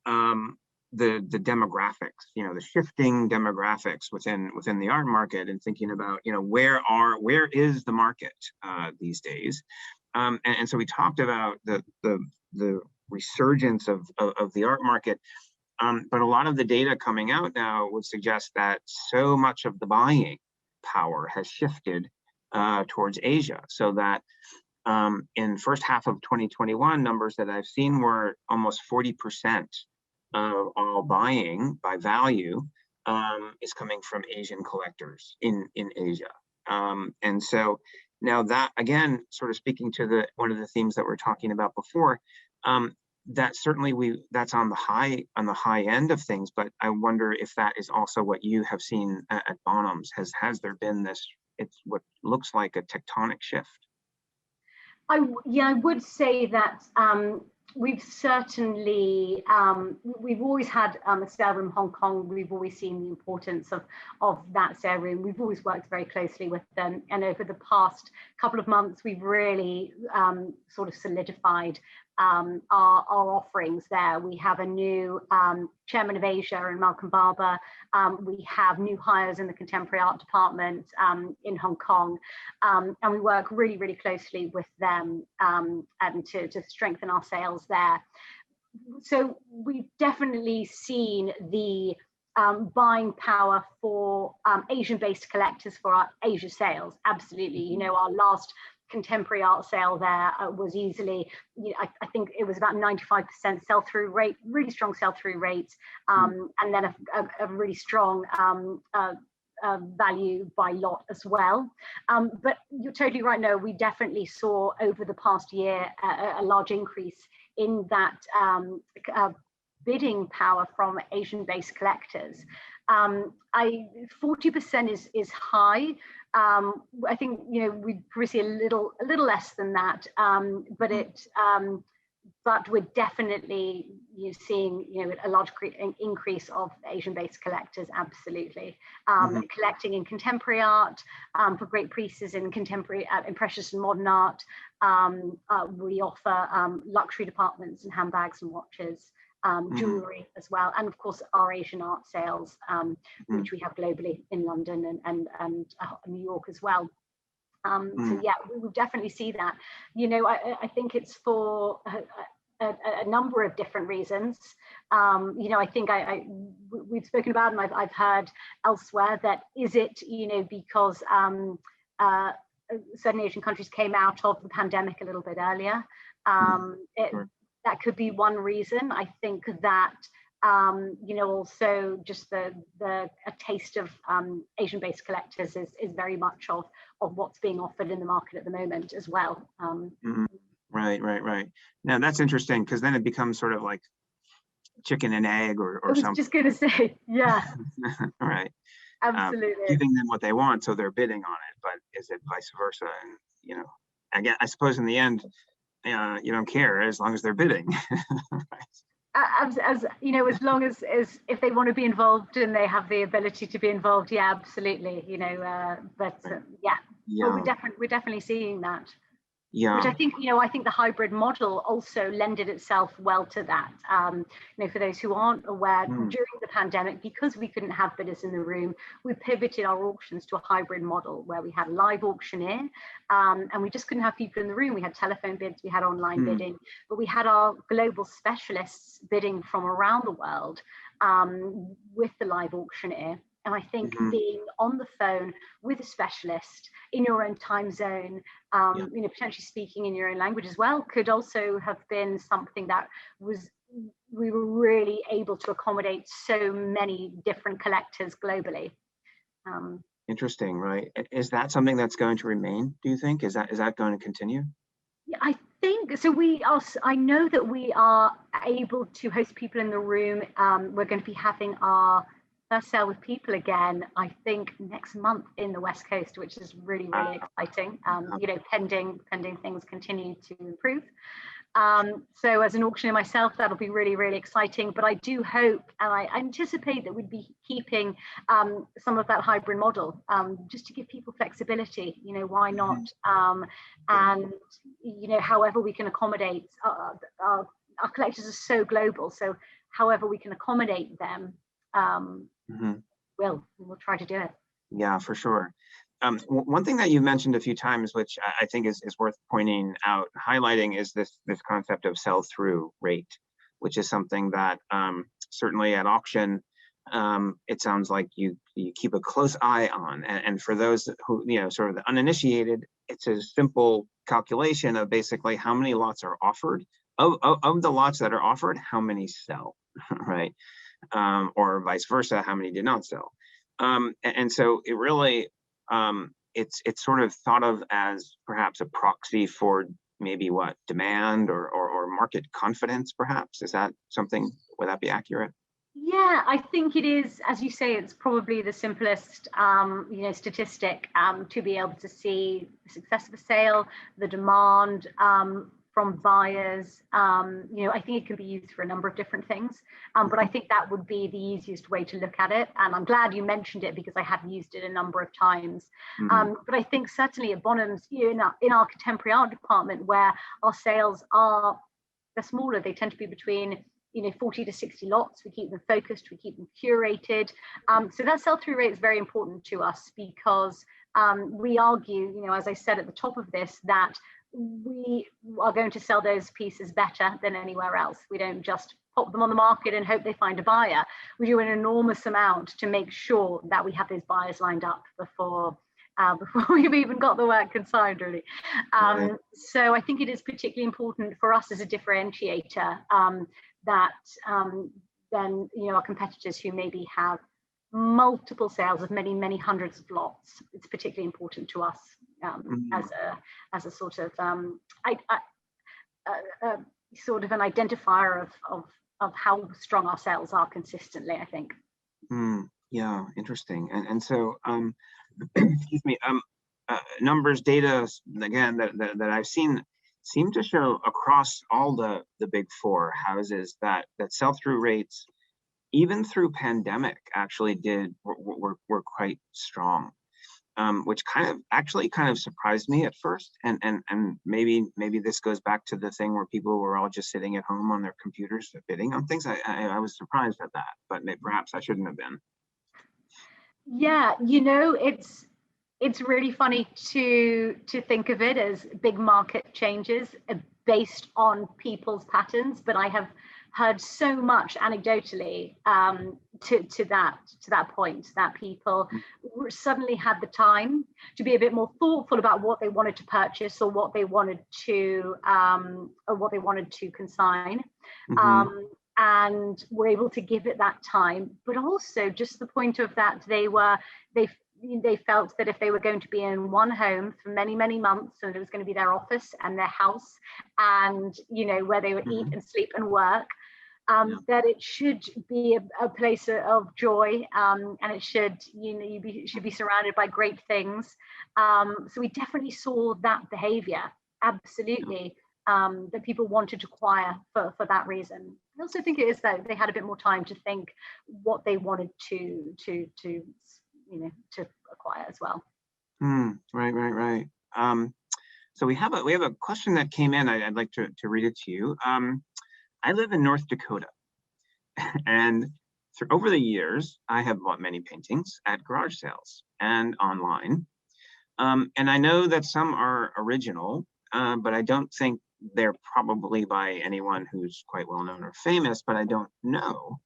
Speaker 3: the demographics, the shifting demographics within the art market, and thinking about, where is the market these days? And so we talked about the resurgence of the art market, but a lot of the data coming out now would suggest that so much of the buying power has shifted towards Asia, so that in first half of 2021, numbers that I've seen were almost 40% of all buying by value is coming from Asian collectors in Asia. And so now that, again, sort of speaking to one of the themes that we're talking about before, that certainly that's on the high end of things, but I wonder if that is also what you have seen at Bonhams. Has there been this, it's what looks like a tectonic shift?
Speaker 2: I would say that we've certainly, we've always had a sale room Hong Kong. We've always seen the importance of that sale room. We've always worked very closely with them. And over the past couple of months, we've really sort of solidified our offerings there. We have a new chairman of Asia in Malcolm Barber. We have new hires in the contemporary art department in Hong Kong. And we work really, really closely with them and to strengthen our sales there. So we've definitely seen the buying power for Asian-based collectors for our Asia sales. Absolutely. Our last contemporary art sale there was easily, I think it was about 95% sell-through rate, really strong sell-through rates, and then a really strong value by lot as well. But you're totally right. No, we definitely saw over the past year a large increase in that bidding power from Asian-based collectors. 40% is high. I think we'd probably see a little less than that, but we're definitely seeing a large increase of Asian-based collectors. Absolutely, collecting in contemporary art for great pieces in contemporary, impressionist and modern art. We offer luxury departments and handbags and watches. Jewelry as well, and of course our Asian art sales, which we have globally in London and New York as well. So yeah, we will definitely see that. I think it's for a number of different reasons. I think we've spoken about, and I've heard elsewhere, that is it because certain Asian countries came out of the pandemic a little bit earlier. That could be one reason. I think that also just a taste of Asian-based collectors is very much of what's being offered in the market at the moment as well.
Speaker 3: Right. Now that's interesting, because then it becomes sort of like chicken and egg or something. I was
Speaker 2: just going to say, yeah.
Speaker 3: All right.
Speaker 2: Absolutely.
Speaker 3: Giving them what they want, so they're bidding on it. But is it vice versa? And again, I suppose in the end, you don't care as long as they're bidding. Right.
Speaker 2: As long as if they want to be involved and they have the ability to be involved, yeah, absolutely. Yeah, well, we're definitely seeing that.
Speaker 3: Yeah.
Speaker 2: Which I think the hybrid model also lended itself well to that. For those who aren't aware, during the pandemic, because we couldn't have bidders in the room, we pivoted our auctions to a hybrid model where we had a live auctioneer, and we just couldn't have people in the room. We had telephone bids, we had online bidding, but we had our global specialists bidding from around the world with the live auctioneer. And I think being on the phone with a specialist in your own time zone, potentially speaking in your own language as well, could also have been something that we were really able to accommodate so many different collectors globally.
Speaker 3: Interesting, right? Is that something that's going to remain, do you think? Is that going to continue?
Speaker 2: Yeah, I think so. I know that we are able to host people in the room. We're going to be having our first sale with people again, I think next month in the West Coast, which is really, really exciting. Pending things continue to improve. So as an auctioneer myself, that'll be really, really exciting. But I do hope, and I anticipate that we'd be keeping some of that hybrid model, just to give people flexibility. Why not? And however we can accommodate our collectors are so global. So however we can accommodate them, we'll try to do it.
Speaker 3: Yeah, for sure. One thing that you've mentioned a few times, which I think is worth pointing out, highlighting, is this concept of sell-through rate, which is something that certainly at auction, it sounds like you keep a close eye on. And for those who, sort of the uninitiated, it's a simple calculation of basically how many lots are offered. Of the lots that are offered, how many sell, right? Or vice versa, how many did not sell. And so it really, it's sort of thought of as perhaps a proxy for maybe what demand or market confidence, perhaps. Is that something, would that be accurate?
Speaker 2: Yeah, I think it is. As you say, it's probably the simplest, statistic to be able to see the success of a sale, the demand from buyers. I think it can be used for a number of different things, but I think that would be the easiest way to look at it. And I'm glad you mentioned it because I have used it a number of times. But I think certainly at Bonhams, in our contemporary art department, where our sales they're smaller, they tend to be between 40 to 60 lots. We keep them focused, we keep them curated. So that sell-through rate is very important to us because we argue, as I said at the top of this, that we are going to sell those pieces better than anywhere else. We don't just pop them on the market and hope they find a buyer. We do an enormous amount to make sure that we have those buyers lined up before we've even got the work consigned, really. So I think it is particularly important for us as a differentiator that then our competitors who maybe have multiple sales of many, many hundreds of lots, it's particularly important to us as a sort of sort of an identifier of how strong our sales are consistently, I think.
Speaker 3: Yeah, interesting. And so excuse me, numbers, data, again, that I've seen seem to show across all the big four houses that sell-through rates, even through pandemic, actually were quite strong, which kind of surprised me at first. And maybe this goes back to the thing where people were all just sitting at home on their computers bidding on things. I was surprised at that, but perhaps I shouldn't have been.
Speaker 2: Yeah, it's really funny to think of it as big market changes based on people's patterns, but I have heard so much anecdotally to that point, that people suddenly had the time to be a bit more thoughtful about what they wanted to purchase or what they wanted to consign. And were able to give it that time, but also just the point of that they felt that if they were going to be in one home for many, many months, and it was going to be their office and their house and where they would eat and sleep and work, that it should be a place of joy, and it should should be surrounded by great things. So we definitely saw that behavior, absolutely. That people wanted to acquire for that reason. I also think it is that they had a bit more time to think what they wanted to acquire as well.
Speaker 3: Right. So we have a question that came in. I'd like to read it to you. I live in North Dakota, and over the years, I have bought many paintings at garage sales and online. And I know that some are original, but I don't think they're probably by anyone who's quite well known or famous, but I don't know.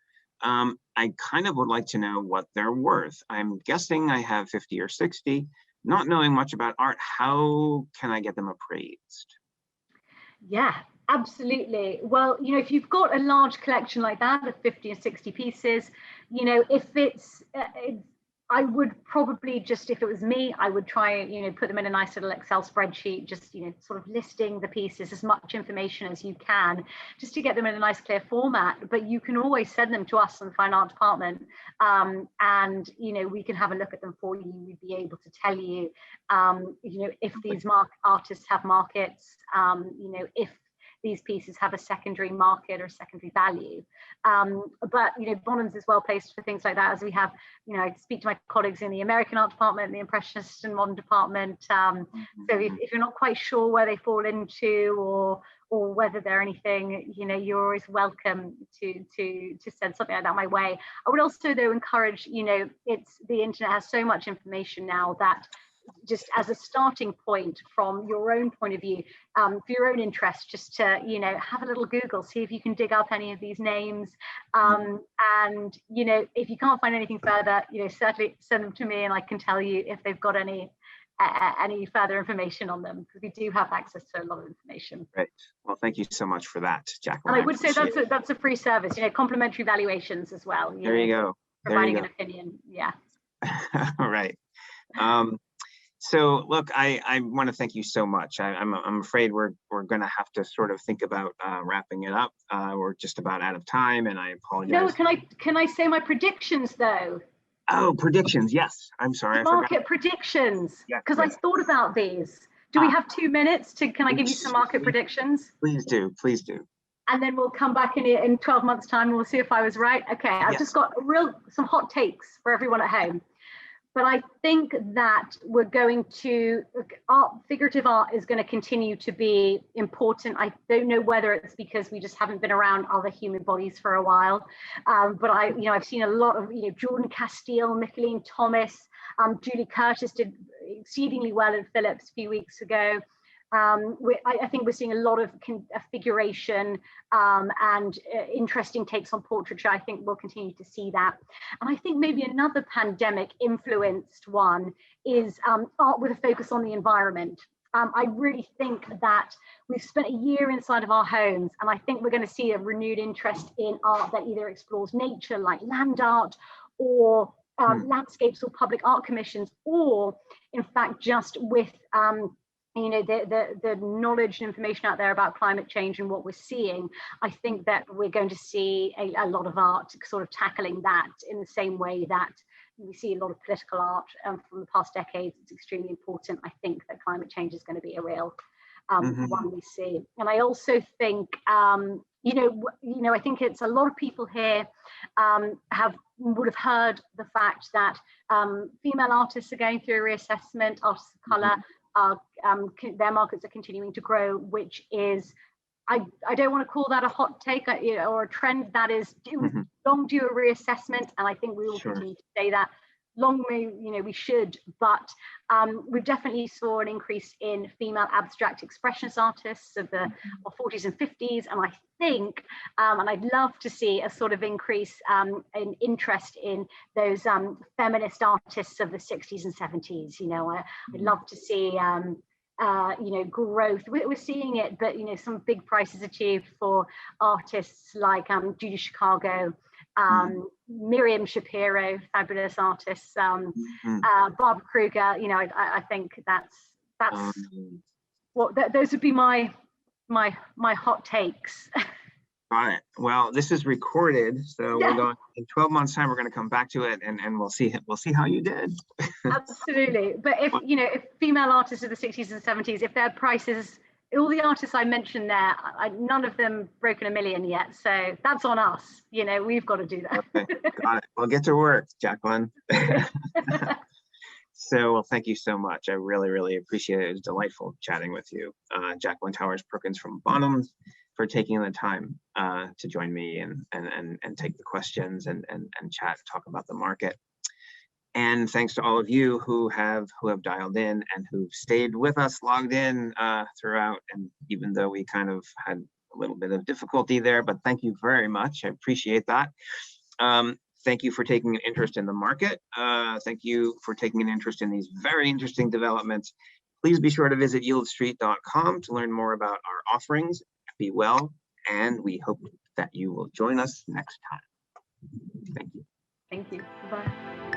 Speaker 3: I kind of would like to know what they're worth. I'm guessing I have 50 or 60. Not knowing much about art, how can I get them appraised?
Speaker 2: Yeah, absolutely. Well, if you've got a large collection like that of 50 or 60 pieces, if it's I would probably just, if it was me, I would try, put them in a nice little Excel spreadsheet, just, sort of listing the pieces, as much information as you can, just to get them in a nice clear format. But you can always send them to us in the fine art department, and, we can have a look at them for you. We'd be able to tell you, if these artists have markets, if these pieces have a secondary market or secondary value. But Bonhams is well placed for things like that, as we have, I speak to my colleagues in the American art department, the Impressionist and Modern department. So if you're not quite sure where they fall into, or whether they're anything, you're always welcome to send something like that my way. I would also, though, encourage, the internet has so much information now that, just as a starting point from your own point of view, for your own interest, just to have a little Google, see if you can dig up any of these names, and if you can't find anything further, certainly send them to me, and I can tell you if they've got any further information on them, because we do have access to a lot of information.
Speaker 3: Right. Well, thank you so much for that, Jacqueline.
Speaker 2: And I would say that's a free service, complimentary valuations as well.
Speaker 3: There you go.
Speaker 2: Providing an opinion. Yeah.
Speaker 3: All right. So look, I want to thank you so much. I'm afraid we're going to have to sort of think about wrapping it up. We're just about out of time, and I apologize.
Speaker 2: No, can I say my predictions though?
Speaker 3: Oh, predictions. Yes. I'm sorry.
Speaker 2: Market predictions. Because I thought about these. Do we have 2 minutes can I give you some market predictions?
Speaker 3: Please do. Please do.
Speaker 2: And then we'll come back in 12 months time and we'll see if I was right. Okay. I've just got some hot takes for everyone at home. But I think that we're going to, figurative art is going to continue to be important. I don't know whether it's because we just haven't been around other human bodies for a while. But I've seen a lot of, Jordan Castile, Micheline Thomas, Julie Curtis did exceedingly well at Phillips a few weeks ago. I think we're seeing a lot of figuration and interesting takes on portraiture. I think we'll continue to see that. And I think maybe another pandemic influenced one is art with a focus on the environment. I really think that we've spent a year inside of our homes, and I think we're going to see a renewed interest in art that either explores nature, like land art, or landscapes or public art commissions, or in fact just with the knowledge and information out there about climate change and what we're seeing. I think that we're going to see a lot of art sort of tackling that in the same way that we see a lot of political art from the past decades. It's extremely important. I think that climate change is going to be a real one we see. And I also think, I think it's a lot of people here would have heard the fact that female artists are going through a reassessment, artists of color. Their markets are continuing to grow, which is, I don't want to call that a hot take or a trend. That is long due a reassessment, and I think we will continue to say that. Long may we should, but we definitely saw an increase in female abstract expressionist artists of the 40s and 50s, and I think, and I'd love to see a sort of increase in interest in those feminist artists of the 60s and 70s. I'd love to see growth. We're seeing it, but some big prices achieved for artists like Judy Chicago, Miriam Shapiro, fabulous artists, Barbara Kruger. I think that's what those would be my hot takes.
Speaker 3: Got it. Well, this is recorded, so we're going in 12 months' time. We're going to come back to it, and we'll see how you did.
Speaker 2: Absolutely. But if female artists of the 60s and 70s, if their prices, all the artists I mentioned there, none of them broken $1 million yet. So that's on us. We've got to do that.
Speaker 3: Okay. Got it. Well, get to work, Jacqueline. So, well, thank you so much. I really, really appreciate it. It was delightful chatting with you, Jacqueline Towers-Perkins from Bonham, for taking the time to join me and take the questions and chat, talk about the market. And thanks to all of you who have dialed in and who've stayed with us, logged in throughout. And even though we kind of had a little bit of difficulty there, but thank you very much. I appreciate that. Thank you for taking an interest in the market. Thank you for taking an interest in these very interesting developments. Please be sure to visit yieldstreet.com to learn more about our offerings. Be well, and we hope that you will join us next time. Thank you.
Speaker 2: Thank you. Bye.